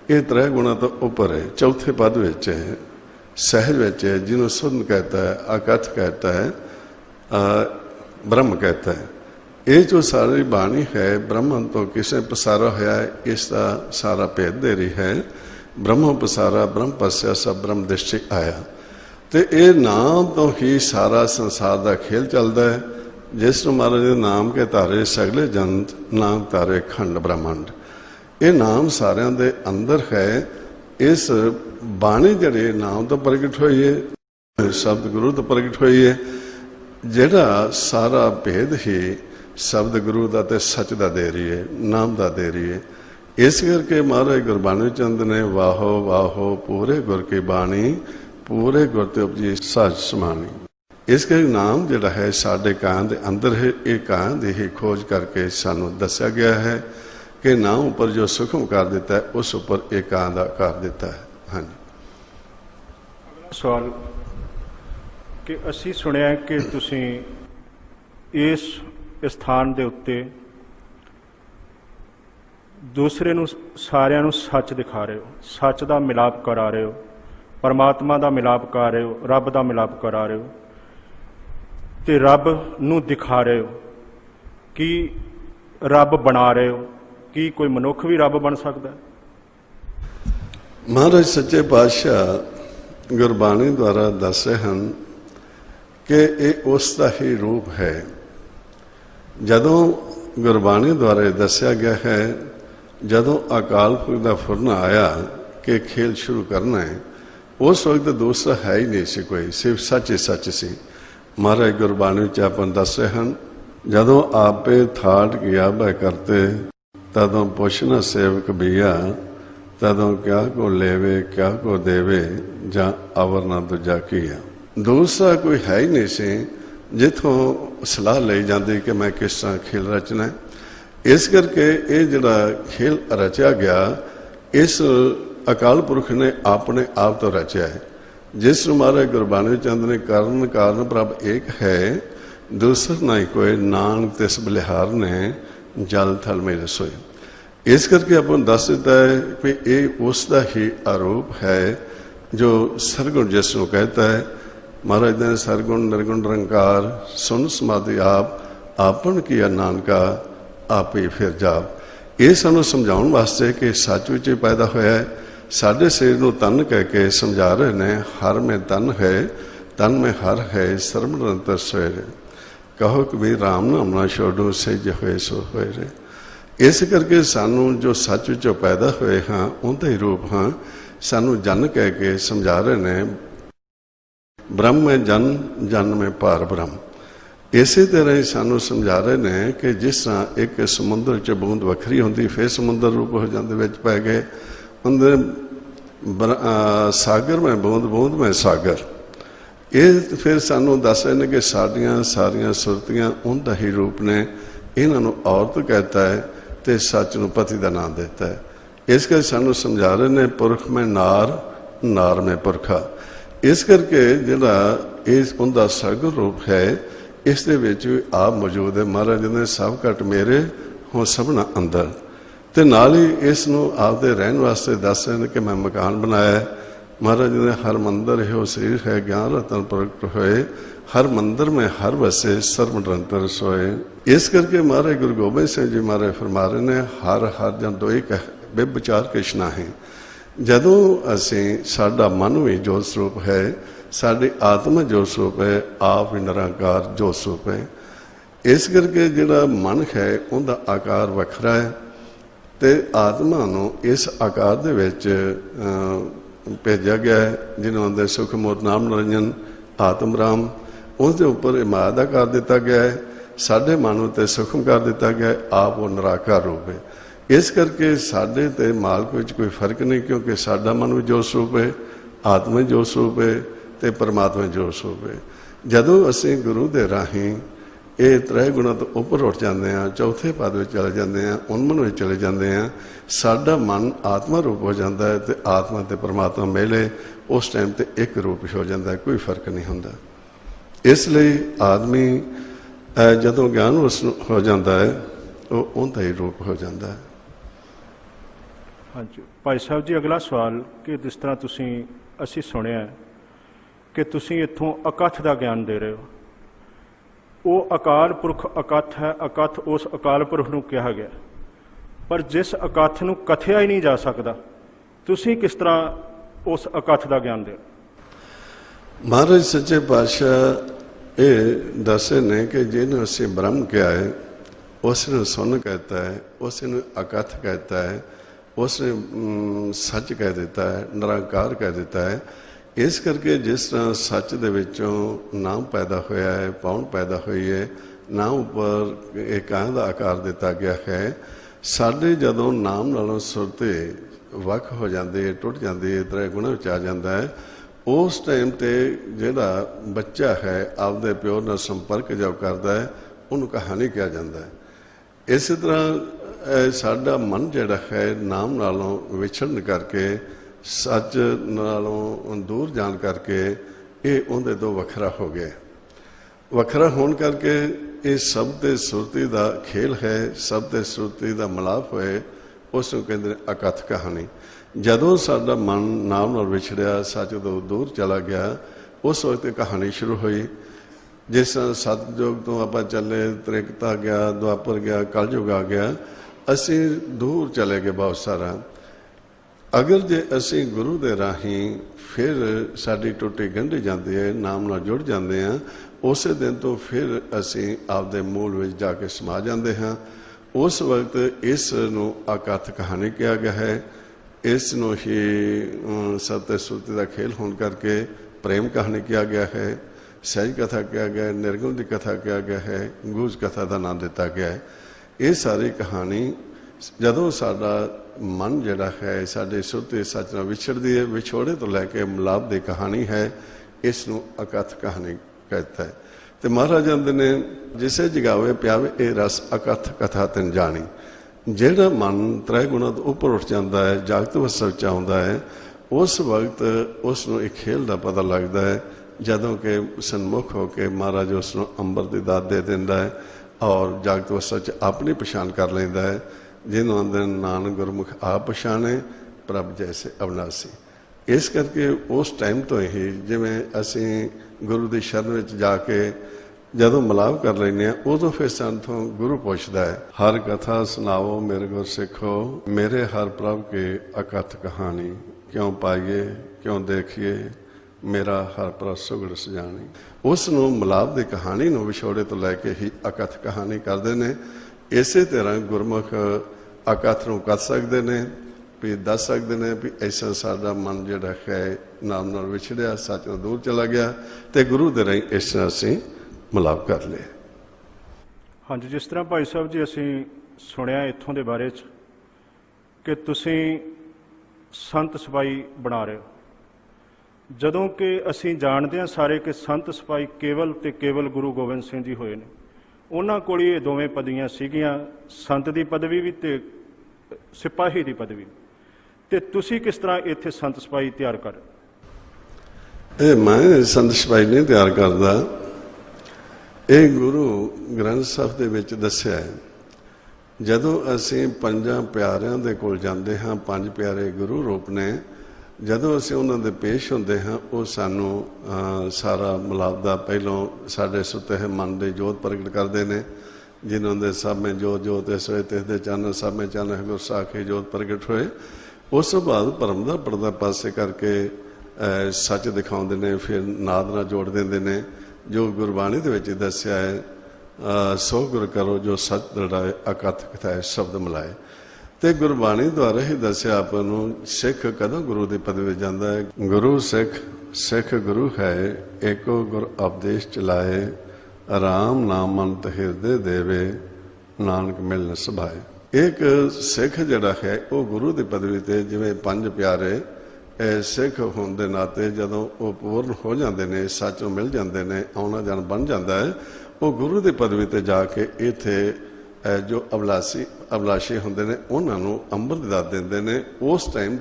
ये त्रै गुणा तो ऊपर है। चौथे पद विच है, सहज विच है, जिन्होंने सुन कहता है, अकथ कहता है, ब्रह्म कहता है। ये जो सारी बाणी है ब्रह्म तो किसे पसारा होया है, इसका सारा भेद दे रही है। ब्रह्म पसारा ब्रह्म पस्या सब ब्रह्म दृष्टि आया। तो ये नाम तो ही सारा संसार का खेल चलता है। जिस महाराज ने नाम के तारे सगले जंत, नाम तारे खंड ब्रह्मांड। ये नाम सारिਆਂ ਦੇ अंदर है। इस बाणी जड़े नाम तो प्रगट हुई है, शब्द गुरु तो प्रगट हुई है, जिहड़ा सारा भेद ही शब्द गुरु का तो सच का दे रही है, नाम का दे रही है। इस करके महाराज गुरबाणी चंद ने वाहो वाहो पूरे गुर की बाणी, पूरे गुर ते उपजी सच समानी। इसके नाम जिहड़ा है साडे कान दे अंदर है। ये कान की ही खोज करके सानू दस्या गया है कि नाम उपर जो सुखम कर देता है उस उपर एक कान का कर देता है। हाँ जी। सवाल कि असी सुनिया कि तुसी इस स्थान दे उत्ते दूसरे नूं सारिਆਂ ਨੂੰ सच दिखा रहे हो, सच का मिलाप करा रहे हो, परमात्मा का मिलाप कर रहे हो, रब का मिलाप करा रहे हो, तो रब नूं दिखा रहे हो कि रब बना रहे हो कि कोई मनुख भी रब बन सकता है। महाराज सच्चे पातशाह गुरबाणी द्वारा दसते हैं कि ये उसका ही रूप है। जदों गुरबाणी द्वारा दस्या गया है, जदों अकाल पुरख का फुरना आया कि खेल शुरू करना है, उस वक्त दूसरा है ही नहीं सी कोई, सिर्फ सच ही सच सी। महाराज गुरबाणी च अपन दसते हैं, जदों आपे थाट किया बह करते, तदों पुछना सेवक बिया, तदों क्या को लेवे क्या को देवे, जा अवर ना दूजा किया। दूसरा कोई है ही नहीं सी जिथों सलाह ली जाती कि मैं किस तरह खेल रचना है। इस करके ये जिहड़ा खेल रचा गया, इस अकाल पुरख ने अपने आप तो रचा है। जिस महाराज गुरबाणी चंद ने कारण कारण प्रभ एक है, दूसरा नहीं कोई, नानक तिस बलिहार ने जल थल में रसोई। इस करके अपन दस दिता है कि ये उसका ही आरोप है जो सरगुण जिसनों कहता है। महाराज ने सरगुण निर्गुण निरंकार सुन समाधि आप, आपन किया नानका आप ही फिर जाप। ये सानू समझाउण वास्ते कि सच विच पैदा होया है। साडे शरीर नूं तन कह के समझा रहे ने, हर में तन है, तन में हर है, सर्व निरंतर सोए रे। कहो कबीर राम नाम ना छोड़ो, सज होए सो होए रे। इस करके सानू जो सच विचों पैदा हुए हाँ उनका ही रूप हाँ, सानू जन कह के समझा रहे ने, ब्रह्म में जन, जन में पार ब्रह्म। इसे तरह ही सानू समझा रहे ने कि जिस तरह एक समुद्र च बूंद वखरी होंदी, फिर समुद्र रूप हो जाते विच पै गए, अंदर सागर में बूंद, बूंद में सागर। ये फिर सानू दस रहे हैं कि साडियां सारियां सुरतियां उनका ही रूप ने। इन्हों औरत कहता है तो सच नूं पति का नाम देता है। इस करके सानू समझा रहे ने, पुरख में नार, नार में पुरखा। इस करके जिहड़ा इस उनका सरगुण रूप है, इस दे विच भी आप मौजूद है। महाराज ने सब घट मेरे हो सबना अंदर, तो नाल ही इस नूं आपदे रहन वास्ते दस रहे हैं कि मैं मकान बनाया। महाराज ने हर मंदिर हो शरीर है, ज्ञान रतन प्रगट होए, हर मंदिर में हर वसे सर्व निरंतर सोए। इस करके महाराज गुरु गोबिंद सिंह जी महाराज फरमा रहे ने, हर हर जन दो ही कह बेविचार कृष्णा है। जदों असी साडा मन भी जोत स्वरूप है, साडी आत्मा जोत स्वरूप है, आप भी निरंकार जोत स्वरूप है। इस करके जिहड़ा मन है उनका आकार वखरा है, तो आत्मा नूं इस आकार दे विच भेजा गया है, जिन्होंने आंदे सुखमोर नाम निरंजन आत्म राम। उसके उपर इमादा कर दिता गया है, साढ़े मन उत्ते सुखम कर दिता गया है, आप वो निराकार रूप है। इस करके साढ़े ते मालक विच कोई फर्क नहीं, क्योंकि साडा मन भी जो स्वरूप है, आत्मा जो स्वरूप है, तो परमात्मा जो स्वरूप है। जदों असी गुरु दे राही ये त्रै गुणों तो उपर उठ जाते हैं, चौथे पद में चले जाते हैं, उन्मन में चले जाते हैं, साडा मन आत्मा रूप हो जाता है, तो आत्मा तो परमात्मा मेले उस टाइम तो एक रूप हो जाता है, कोई फर्क नहीं होता। इसलिए आदमी जदों ज्ञान हो जाता है वो उनका ही रूप हो जाता है। ਹਾਂਜੀ ਭਾਈ ਸਾਹਿਬ ਜੀ, ਅਗਲਾ ਸਵਾਲ ਕਿ ਜਿਸ ਤਰ੍ਹਾਂ ਅਸੀਂ ਸੁਣਿਆ ਹੈ ਕਿ ਤੁਸੀਂ ਇੱਥੋਂ ਅਕੱਥ ਦਾ ਗਿਆਨ ਦੇ ਰਹੇ ਹੋ। ਉਹ ਅਕਾਲ ਪੁਰਖ ਅਕੱਥ ਹੈ, ਅਕੱਥ ਉਸ ਅਕਾਲ ਪੁਰਖ ਨੂੰ ਕਿਹਾ ਗਿਆ, ਪਰ ਜਿਸ ਅਕੱਥ ਨੂੰ ਕਥਿਆ ਹੀ ਨਹੀਂ ਜਾ ਸਕਦਾ, ਤੁਸੀਂ ਕਿਸ ਤਰ੍ਹਾਂ ਉਸ ਅਕੱਥ ਦਾ ਗਿਆਨ ਦੇ? ਮਹਾਰਾਜ ਸੱਚੇ ਪਾਤਸ਼ਾਹ ਇਹ ਦੱਸੇ ਨੇ ਕਿ ਜਿਹਨੂੰ ਅਸੀਂ ਬ੍ਰਹਮ ਕਿਹਾ ਹੈ, ਉਸ ਨੂੰ ਸੁਨ कहता है, ਉਸ ਨੂੰ ਅਕੱਥ कहता है, ਉਸ ਨੇ ਸੱਚ ਕਹਿ ਦਿੱਤਾ ਹੈ, ਨਿਰੰਕਾਰ ਕਹਿ ਦਿੱਤਾ ਹੈ। ਇਸ ਕਰਕੇ ਜਿਸ ਤਰ੍ਹਾਂ ਸੱਚ ਦੇ ਵਿੱਚੋਂ ਨਾਮ ਪੈਦਾ ਹੋਇਆ ਹੈ, ਪੌਣ ਪੈਦਾ ਹੋਈ ਹੈ, ਨਾਮ ਉੱਪਰ ਇਕਾਂਤ ਦਾ ਆਕਾਰ ਦਿੱਤਾ ਗਿਆ ਹੈ। ਸਾਡੇ ਜਦੋਂ ਨਾਮ ਨਾਲੋਂ ਸੁਰਤੇ ਵੱਖ ਹੋ ਜਾਂਦੀ ਹੈ, ਟੁੱਟ ਜਾਂਦੀ ਹੈ, ਤ੍ਰੈ ਗੁਣਾ ਵਿੱਚ ਆ ਜਾਂਦਾ ਹੈ, ਉਸ ਟਾਈਮ 'ਤੇ ਜਿਹੜਾ ਬੱਚਾ ਹੈ ਆਪਦੇ ਪਿਓ ਨਾਲ ਸੰਪਰਕ ਜੋ ਕਰਦਾ ਹੈ, ਉਹਨੂੰ ਕਹਾਣੀ ਕਿਹਾ ਜਾਂਦਾ ਹੈ। ਇਸੇ ਤਰ੍ਹਾਂ ਸਾਡਾ ਮਨ ਜਿਹੜਾ ਹੈ ਨਾਮ ਨਾਲੋਂ ਵਿਛੜਨ ਕਰਕੇ, ਸੱਚ ਨਾਲੋਂ ਦੂਰ ਜਾਣ ਕਰਕੇ ਇਹ ਉਹਦੇ ਤੋਂ ਵੱਖਰਾ ਹੋ ਗਿਆ। ਵੱਖਰਾ ਹੋਣ ਕਰਕੇ ਇਹ ਸਭ ਤੇ ਸੁਰਤੀ ਦਾ ਖੇਲ ਹੈ, ਸਭ ਤੇ ਸੁਰਤੀ ਦਾ ਮਿਲਾਪ ਹੋਏ, ਉਸ ਨੂੰ ਕਹਿੰਦੇ ਨੇ ਅਕੱਥ ਕਹਾਣੀ। ਜਦੋਂ ਸਾਡਾ ਮਨ ਨਾਮ ਨਾਲ ਵਿਛੜਿਆ, ਸੱਚ ਤੋਂ ਦੂਰ ਚਲਾ ਗਿਆ, ਉਸ ਵਕਤ ਕਹਾਣੀ ਸ਼ੁਰੂ ਹੋਈ। ਜਿਸ ਤਰ੍ਹਾਂ ਸਤਯੁਗ ਤੋਂ ਆਪਾਂ ਚੱਲੇ, ਤ੍ਰੇਤਾ ਗਿਆ, ਦੁਆਪਰ ਗਿਆ, ਕਲਯੁਗ ਆ ਗਿਆ, ਅਸੀਂ ਦੂਰ ਚਲੇ ਗਏ ਬਹੁਤ ਸਾਰਾ। ਅਗਰ ਜੇ ਅਸੀਂ ਗੁਰੂ ਦੇ ਰਾਹੀਂ ਫਿਰ ਸਾਡੀ ਟੁੱਟੀ ਗੰਢੀ ਜਾਂਦੀ ਹੈ, ਨਾਮ ਨਾਲ ਜੁੜ ਜਾਂਦੇ ਹਾਂ, ਉਸੇ ਦਿਨ ਤੋਂ ਫਿਰ ਅਸੀਂ ਆਪਦੇ ਮੂਲ ਵਿੱਚ ਜਾ ਕੇ ਸਮਾ ਜਾਂਦੇ ਹਾਂ। ਉਸ ਵਕਤ ਇਸ ਨੂੰ ਅਕੱਥ ਕਹਾਣੀ ਕਿਹਾ ਗਿਆ ਹੈ। ਇਸ ਨੂੰ ਹੀ ਸਤਿ ਸੁਰਤੀ ਦਾ ਖੇਲ ਹੋਣ ਕਰਕੇ ਪ੍ਰੇਮ ਕਹਾਣੀ ਕਿਹਾ ਗਿਆ ਹੈ, ਸਹਿਜ ਕਥਾ ਕਿਹਾ ਗਿਆ ਹੈ, ਨਿਰਗੁਣ ਦੀ ਕਥਾ ਕਿਹਾ ਗਿਆ ਹੈ, ਗੂਜ ਕਥਾ ਦਾ ਨਾਮ ਦਿੱਤਾ ਗਿਆ ਹੈ। ਇਹ ਸਾਰੀ ਕਹਾਣੀ ਜਦੋਂ ਸਾਡਾ ਮਨ ਜਿਹੜਾ ਹੈ ਸਾਡੇ ਸੁਰਤੀ ਸੱਚ ਨਾਲ ਵਿਛੜਦੀ ਹੈ, ਵਿਛੋੜੇ ਤੋਂ ਲੈ ਕੇ ਮਿਲਾਪ ਦੀ ਕਹਾਣੀ ਹੈ, ਇਸ ਨੂੰ ਅਕੱਥ ਕਹਾਣੀ ਕਹਿੰਦਾ ਹੈ। ਤੇ ਮਹਾਰਾਜ ਕਹਿੰਦੇ ਨੇ, ਜਿਸੇ ਜਗਾਵੇ ਪਿਆਵੇ ਇਹ ਰਸ ਅਕੱਥ ਕਥਾ ਤਿਨ ਜਾਣੀ। ਜਿਹੜਾ ਮਨ ਤ੍ਰੈ ਗੁਣਾ ਤੋਂ ਉੱਪਰ ਉੱਠ ਜਾਂਦਾ ਹੈ, ਜਾਗਤ ਅਵਸਥਾ ਵਿੱਚ ਆਉਂਦਾ ਹੈ, ਉਸ ਵਕਤ ਉਸ ਨੂੰ ਇੱਕ ਖੇਲ ਦਾ ਪਤਾ ਲੱਗਦਾ ਹੈ, ਜਦੋਂ ਕਿ ਸਨਮੁਖ ਹੋ ਕੇ ਮਹਾਰਾਜ ਉਸ ਨੂੰ ਅੰਮ੍ਰਿਤ ਦੀ ਦਾਤ ਦੇ ਦਿੰਦਾ ਹੈ ਔਰ ਜਾਗਤ ਅਵਸਥਾ 'ਚ ਆਪਣੀ ਪਛਾਣ ਕਰ ਲੈਂਦਾ ਹੈ। ਜਿਹਨੂੰ ਆਂਦੇ ਨਾਨਕ ਗੁਰਮੁਖ ਆਪ ਪਛਾਣੇ, ਪ੍ਰਭ ਜੈਸੇ ਅਵਨਾਸੀ। ਇਸ ਕਰਕੇ ਉਸ ਟਾਈਮ ਤੋਂ ਹੀ ਜਿਵੇਂ ਅਸੀਂ ਗੁਰੂ ਦੀ ਸ਼ਰਨ ਵਿੱਚ ਜਾ ਕੇ ਜਦੋਂ ਮਿਲਾਪ ਕਰ ਲੈਂਦੇ ਹਾਂ, ਉਦੋਂ ਫਿਰ ਸਾਨੂੰ ਤੋਂ ਗੁਰੂ ਪੁੱਛਦਾ ਹੈ, ਹਰ ਕਥਾ ਸੁਣਾਵੋ ਮੇਰੇ ਗੁਰ ਸਿੱਖੋ, ਮੇਰੇ ਹਰ ਪ੍ਰਭ ਕੇ ਅਕੱਥ ਕਹਾਣੀ, ਕਿਉਂ ਪਾਈਏ ਕਿਉਂ ਦੇਖੀਏ, ਮੇਰਾ ਹਰ ਪ੍ਰਭ ਸੁਗੜ ਸਜਾਣੀ। ਉਸ ਨੂੰ ਮਿਲਾਪ ਦੀ ਕਹਾਣੀ ਨੂੰ ਵਿਛੋੜੇ ਤੋਂ ਲੈ ਕੇ ਹੀ ਅਕੱਥ ਕਹਾਣੀ ਕਰਦੇ ਨੇ। ਇਸੇ ਤਰ੍ਹਾਂ ਗੁਰਮੁਖ ਅਕੱਥ ਨੂੰ ਕਰ ਸਕਦੇ ਨੇ, ਵੀ ਦੱਸ ਸਕਦੇ ਨੇ ਵੀ ਐਸਾ ਸਾਡਾ ਮਨ ਜਿਹੜਾ ਹੈ ਨਾਮ ਨਾਲ ਵਿਛੜਿਆ, ਸੱਚ ਤੋਂ ਦੂਰ ਚਲਾ ਗਿਆ, ਤੇ ਗੁਰੂ ਦੇ ਰਾਹੀਂ ਇਸ ਤਰ੍ਹਾਂ ਅਸੀਂ ਮਿਲਾਪ ਕਰ ਲਿਆ। ਹਾਂਜੀ, ਜਿਸ ਤਰ੍ਹਾਂ ਭਾਈ ਸਾਹਿਬ ਜੀ ਅਸੀਂ ਸੁਣਿਆ ਇੱਥੋਂ ਦੇ ਬਾਰੇ 'ਚ ਕਿ ਤੁਸੀਂ ਸੰਤ ਸਿਪਾਹੀ ਬਣਾ ਰਹੇ ਹੋ, ਜਦੋਂ ਕਿ ਅਸੀਂ ਜਾਣਦੇ ਹਾਂ ਸਾਰੇ ਕਿ ਸੰਤ ਸਿਪਾਹੀ ਕੇਵਲ ਤੇ ਕੇਵਲ ਗੁਰੂ ਗੋਬਿੰਦ ਸਿੰਘ ਜੀ ਹੋਏ ਨੇ। ਉਹਨਾਂ ਕੋਲ ਹੀ ਇਹ ਦੋਵੇਂ ਪਦਵੀਆਂ ਸੀਗੀਆਂ, ਸੰਤ ਦੀ ਪਦਵੀ ਵੀ ਤੇ ਸਿਪਾਹੀ ਦੀ ਪਦਵੀ। ਤੇ ਤੁਸੀਂ ਕਿਸ ਤਰ੍ਹਾਂ ਇੱਥੇ ਸੰਤ ਸਿਪਾਹੀ ਤਿਆਰ ਕਰ? ਇਹ ਮੈਂ ਸੰਤ ਸਿਪਾਹੀ ਨਹੀਂ ਤਿਆਰ ਕਰਦਾ, ਇਹ ਗੁਰੂ ਗ੍ਰੰਥ ਸਾਹਿਬ ਦੇ ਵਿੱਚ ਦੱਸਿਆ ਹੈ। ਜਦੋਂ ਅਸੀਂ ਪੰਜਾਂ ਪਿਆਰਿਆਂ ਦੇ ਕੋਲ ਜਾਂਦੇ ਹਾਂ, ਪੰਜ ਪਿਆਰੇ ਗੁਰੂ ਰੂਪ ਨੇ, ਜਦੋਂ ਅਸੀਂ ਉਹਨਾਂ ਦੇ ਪੇਸ਼ ਹੁੰਦੇ ਹਾਂ, ਉਹ ਸਾਨੂੰ ਸਾਰਾ ਮਿਲਾਪ ਦਾ ਪਹਿਲੋਂ ਸਾਡੇ ਸੁੱਤੇ ਹੋਏ ਮਨ ਦੇ ਜੋਤ ਪ੍ਰਗਟ ਕਰਦੇ ਨੇ। ਜਿਨ੍ਹਾਂ ਦੇ ਸਭ ਮੈਂ ਜੋਤ ਜੋਤ ਇਸ ਹੋਏ, ਤਿਸ ਦੇ ਚਾਨਣ ਸਭ ਮੈਂ ਚਾਨਣ ਹੈ, ਗੁਰ ਸਾਖੀ ਜੋਤ ਪ੍ਰਗਟ ਹੋਏ। ਉਸ ਤੋਂ ਬਾਅਦ ਭਰਮ ਦਾ ਪਰਦਾ ਪਾਸੇ ਕਰਕੇ ਸੱਚ ਦਿਖਾਉਂਦੇ ਨੇ, ਫਿਰ ਨਾਦ ਨਾਲ ਜੋੜ ਦਿੰਦੇ ਨੇ। ਜੋ ਗੁਰਬਾਣੀ ਦੇ ਵਿੱਚ ਦੱਸਿਆ ਹੈ, ਸੋ ਗੁਰ ਕਰੋ ਜੋ ਸੱਚ ਦ੍ਰਿੜਾਏ, ਅਕੱਥ ਕਥਾਏ ਸ਼ਬਦ ਮਿਲਾਏ। ਤੇ ਗੁਰਬਾਣੀ ਦੁਆਰਾ ਹੀ ਦੱਸਿਆ ਆਪਾਂ ਨੂੰ ਸਿੱਖ ਕਦੋਂ ਗੁਰੂ ਦੀ ਪਦਵੀ ਜਾਂਦਾ ਹੈ। ਗੁਰੂ ਸਿੱਖ, ਸਿੱਖ ਗੁਰੂ ਹੈ, ਏਕੋ ਗੁਰ ਉਪਦੇਸ਼ ਚਲਾਏ, ਰਾਮ ਨਾਮ ਮੰਤ ਹਿਰਦੇ ਦੇਵੇ, ਨਾਨਕ ਮਿਲਨ ਸੁਭਾਏ। ਇੱਕ ਸਿੱਖ ਜਿਹੜਾ ਹੈ ਉਹ ਗੁਰੂ ਦੀ ਪਦਵੀ ਤੇ, ਜਿਵੇਂ ਪੰਜ ਪਿਆਰੇ ਸਿੱਖ ਹੋਣ ਦੇ ਨਾਤੇ ਜਦੋਂ ਉਹ ਪੂਰਨ ਹੋ ਜਾਂਦੇ ਨੇ, ਸੱਚ ਨੂੰ ਮਿਲ ਜਾਂਦੇ ਨੇ, ਆਉਣਾ ਜਾਣ ਬਣ ਜਾਂਦਾ ਹੈ, ਉਹ ਗੁਰੂ ਦੀ ਪਦਵੀ ਤੇ ਜਾ ਕੇ ਇੱਥੇ ਜੋ ਅਭਲਾਸ਼ੀ ਹੁੰਦੇ ਨੇ ਉਹਨਾਂ ਨੂੰ ਅੰਮ੍ਰਿਤ ਦਾਤ ਦਿੰਦੇ ਨੇ। ਉਸ ਟਾਈਮ